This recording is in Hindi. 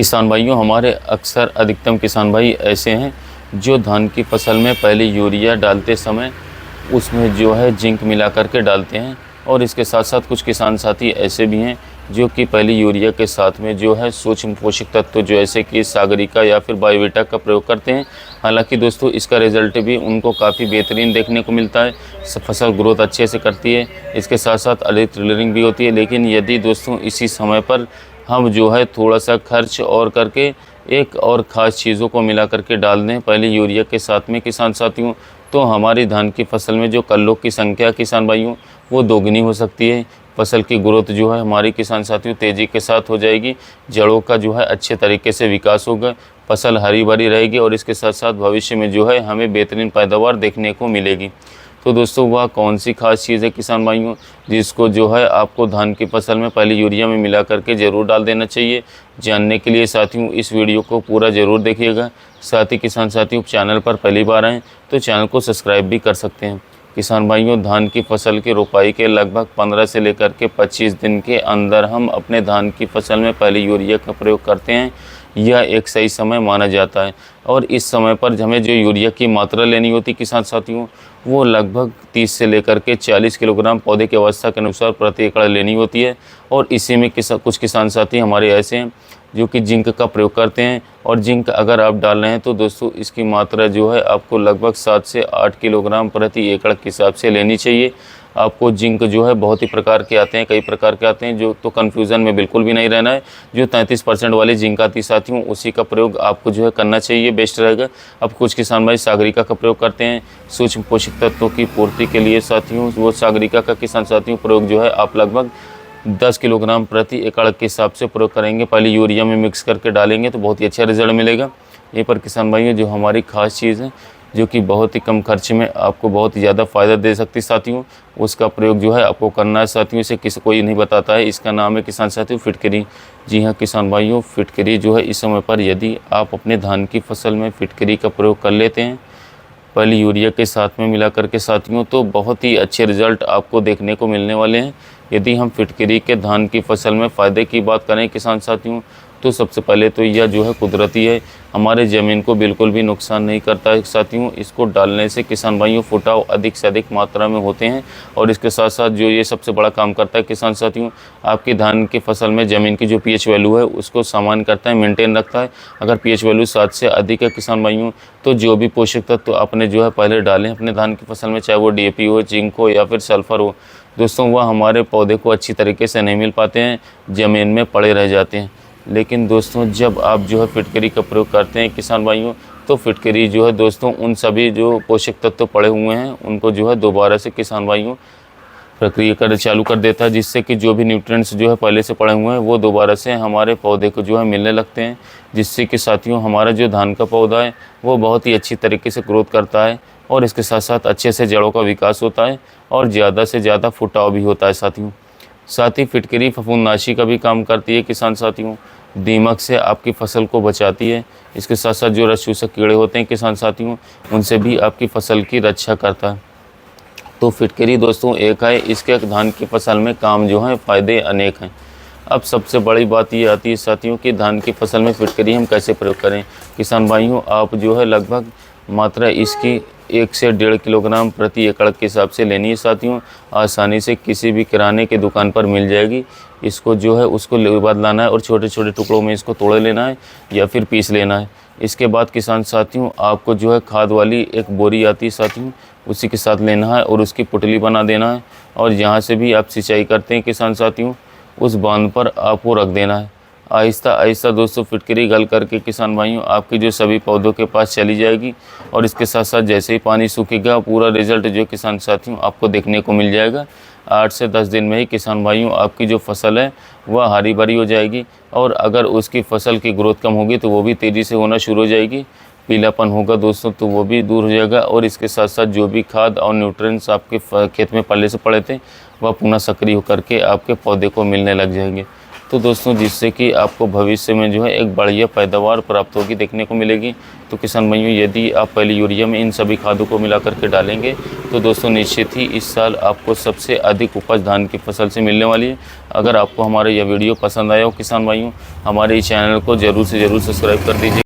किसान भाइयों, हमारे अक्सर अधिकतम किसान भाई ऐसे हैं जो धान की फसल में पहले यूरिया डालते समय उसमें जो है जिंक मिला करके डालते हैं, और इसके साथ साथ कुछ किसान साथी ऐसे भी हैं जो कि पहले यूरिया के साथ में जो है सूक्ष्म पोषक तत्व जो ऐसे कि सागरिका या फिर बायोवीटा का प्रयोग करते हैं। हालांकि दोस्तों इसका रिज़ल्ट भी उनको काफ़ी बेहतरीन देखने को मिलता है, फसल ग्रोथ अच्छे से करती है, इसके साथ साथ अधिक टिलरिंग भी होती है। लेकिन यदि दोस्तों इसी समय पर हम जो है थोड़ा सा खर्च और करके एक और ख़ास चीज़ों को मिला करके डाल दें पहले यूरिया के साथ में किसान साथियों, तो हमारी धान की फसल में जो कल्लों की संख्या किसान भाइयों वो दोगुनी हो सकती है। फसल की ग्रोथ जो है हमारी किसान साथियों तेज़ी के साथ हो जाएगी, जड़ों का जो है अच्छे तरीके से विकास होगा, फसल हरी भरी रहेगी और इसके साथ साथ भविष्य में जो है हमें बेहतरीन पैदावार देखने को मिलेगी। तो दोस्तों वह कौन सी खास चीज़ है किसान भाइयों जिसको जो है आपको धान की फसल में पहले यूरिया में मिला करके ज़रूर डाल देना चाहिए? जानने के लिए साथियों इस वीडियो को पूरा ज़रूर देखिएगा। साथ ही किसान साथियों चैनल पर पहली बार आएँ तो चैनल को सब्सक्राइब भी कर सकते हैं। किसान भाइयों, धान की फसल की रोपाई के लगभग 15 से लेकर के 25 दिन के अंदर हम अपने धान की फसल में पहले यूरिया का प्रयोग करते हैं। यह एक सही समय माना जाता है और इस समय पर हमें जो यूरिया की मात्रा लेनी होती किसान साथियों वो लगभग 30 से लेकर के 40 किलोग्राम पौधे की अवस्था के अनुसार प्रति एकड़ लेनी होती है। और इसी में कुछ किसान साथी हमारे ऐसे हैं जो कि जिंक का प्रयोग करते हैं, और जिंक अगर आप डाल रहे हैं तो दोस्तों इसकी मात्रा जो है आपको लगभग 7 से 8 किलोग्राम प्रति एकड़ के हिसाब से लेनी चाहिए। आपको जिंक जो है बहुत ही प्रकार के आते हैं, कई प्रकार के आते हैं, जो तो कन्फ्यूज़न में बिल्कुल भी नहीं रहना है। जो 33% वाली जिंक आती साथियों उसी का प्रयोग आपको जो है करना चाहिए, बेस्ट रहेगा। अब कुछ किसान भाई सागरिका का प्रयोग करते हैं सूक्ष्म पोषक तत्वों की पूर्ति के लिए साथियों, वो सागरिका का किसान साथियों प्रयोग जो है आप लगभग 10 किलोग्राम प्रति एकड़ के हिसाब से प्रयोग करेंगे, पहले यूरिया में मिक्स करके डालेंगे तो बहुत ही अच्छा रिजल्ट मिलेगा। ये पर किसान भाइयों जो हमारी खास चीज़ है जो कि बहुत ही कम खर्च में आपको बहुत ही ज़्यादा फ़ायदा दे सकती साथियों, उसका प्रयोग जो है आपको करना है साथियों। इसे किसी कोई नहीं बताता है, इसका नाम है किसान साथियों फिटकरी। जी हाँ किसान भाइयों, फिटकरी जो है इस समय पर यदि आप अपने धान की फसल में फिटकरी का प्रयोग कर लेते हैं पहले यूरिया के साथ में मिला करके साथियों, तो बहुत ही अच्छे रिज़ल्ट आपको देखने को मिलने वाले हैं। यदि हम फिटकरी के धान की फसल में फ़ायदे की बात करें किसान साथियों, तो सबसे पहले तो यह जो है कुदरती है, हमारे ज़मीन को बिल्कुल भी नुकसान नहीं करता है साथियों। इसको डालने से किसान भाइयों फुटाव अधिक से अधिक मात्रा में होते हैं, और इसके साथ साथ जो ये सबसे बड़ा काम करता है किसान साथियों, आपकी धान की फसल में ज़मीन की जो पीएच वैल्यू है उसको सामान्य करता है, मेंटेन रखता है। अगर पीएच वैल्यू 7 से अधिक है किसान भाइयों, तो जो भी पोषक तत्व आपने जो है पहले डालें अपने धान की फसल में, चाहे वो डीएपी हो, जिंक हो या फिर सल्फर हो, दोस्तों वह हमारे पौधे को अच्छी तरीके से नहीं मिल पाते हैं, ज़मीन में पड़े रह जाते हैं। लेकिन दोस्तों जब आप जो है फिटकरी का प्रयोग करते हैं किसान भाइयों, तो फिटकरी जो है दोस्तों उन सभी जो पोषक तत्व पड़े हुए हैं उनको जो है दोबारा से किसान भाइयों प्रक्रिया कर चालू कर देता है, जिससे कि जो भी न्यूट्रिएंट्स जो है पहले से पड़े हुए हैं वो दोबारा से हमारे पौधे को जो है मिलने लगते हैं, जिससे कि साथियों हमारा जो धान का पौधा है वो बहुत ही अच्छी तरीके से ग्रोथ करता है, और इसके साथ साथ अच्छे से जड़ों का विकास होता है और ज़्यादा से ज़्यादा फुटाव भी होता है साथियों। साथ ही फिटकरी फफूंदनाशी का भी काम करती है किसान साथियों, दीमक से आपकी फसल को बचाती है। इसके साथ साथ जो रस चूसक कीड़े होते हैं किसान साथियों उनसे भी आपकी फसल की रक्षा करता है। तो फिटकरी दोस्तों एक है, इसके धान की फसल में काम जो है फ़ायदे अनेक हैं। अब सबसे बड़ी बात ये आती है साथियों कि धान की फसल में फिटकरी हम कैसे प्रयोग करें। किसान भाइयों आप जो है लगभग मात्रा इसकी 1 से 1.5 किलोग्राम प्रति एकड़ के हिसाब से लेनी है साथियों। आसानी से किसी भी किराने की दुकान पर मिल जाएगी। इसको जो है उसको बदलाना है और छोटे छोटे टुकड़ों में इसको तोड़ लेना है या फिर पीस लेना है। इसके बाद किसान साथियों आपको जो है खाद वाली एक बोरी आती है साथियों, उसी के साथ लेना है और उसकी पुटली बना देना है, और जहाँ से भी आप सिंचाई करते हैं किसान साथियों उस बांध पर आपको रख देना है। आहिस्ता आहिस्ता दोस्तों फिटकरी गल करके किसान भाइयों आपकी जो सभी पौधों के पास चली जाएगी, और इसके साथ साथ जैसे ही पानी सूखेगा पूरा रिजल्ट जो किसान साथियों आपको देखने को मिल जाएगा। 8 से 10 दिन में ही किसान भाइयों आपकी जो फसल है वह हरी भरी हो जाएगी, और अगर उसकी फसल की ग्रोथ कम होगी तो वो भी तेज़ी से होना शुरू हो जाएगी। पीलापन होगा दोस्तों तो वो भी दूर हो जाएगा, और इसके साथ साथ जो भी खाद और न्यूट्रिएंट्स आपके खेत में पहले से पड़े थे वह पुनः सक्रिय होकर के आपके पौधे को मिलने लग जाएंगे। तो दोस्तों जिससे कि आपको भविष्य में जो है एक बढ़िया पैदावार प्राप्त होगी देखने को मिलेगी। तो किसान भाइयों यदि आप पहले यूरिया में इन सभी खादों को मिला करके डालेंगे तो दोस्तों निश्चित ही इस साल आपको सबसे अधिक उपज धान की फसल से मिलने वाली है। अगर आपको हमारा यह वीडियो पसंद आया हो किसान भाइयों, हमारे इस चैनल को ज़रूर से ज़रूर सब्सक्राइब कर दीजिए।